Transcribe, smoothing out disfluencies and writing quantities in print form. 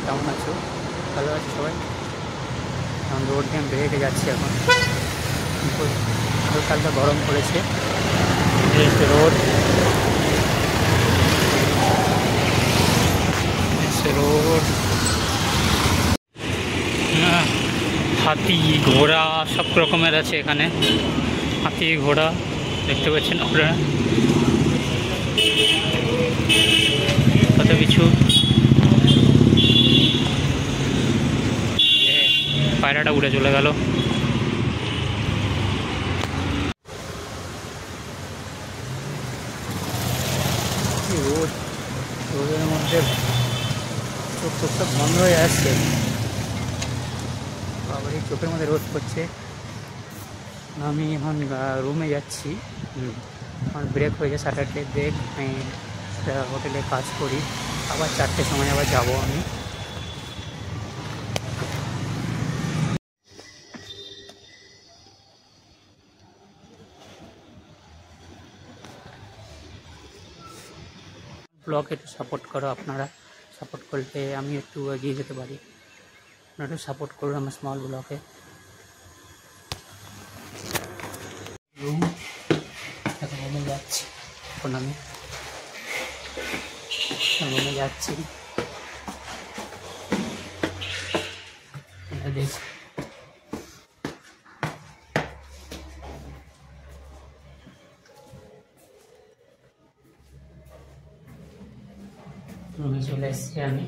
কেমন আছো? ভালো আছো সবাই? এখন রোড দিয়ে আমি বেরিয়ে যাচ্ছি। এখন হালকা হালকা গরম পড়েছে। রোড রোড হাতি ঘোড়া সব রকমের আছে এখানে। হাতি ঘোড়া দেখতে পাচ্ছেন আপনারা, কত কিছু। পায়রাটা উড়ে চলে গেল। রোদের মধ্যে চোখ সব বন্ধ হয়ে আসছে। আবার এই চোখের মধ্যে রোদ পড়ছে। আমি এখন রুমে যাচ্ছি। আমার ব্রেক হয়েছে, স্যাটারডে ব্রেক। আমি হোটেলে কাজ করি। আবার 4টের সময় আবার যাব আমি। ব্লগ একটু সাপোর্ট করো আপনারা। সাপোর্ট করলে আমি একটু এগিয়ে যেতে পারি। আপনারা একটু সাপোর্ট করুন আমার স্মল ব্লগে। রুমে যাচ্ছি। এখন আমি রুমে যাচ্ছি। দেখছি রুমে চলে এসেছি আমি।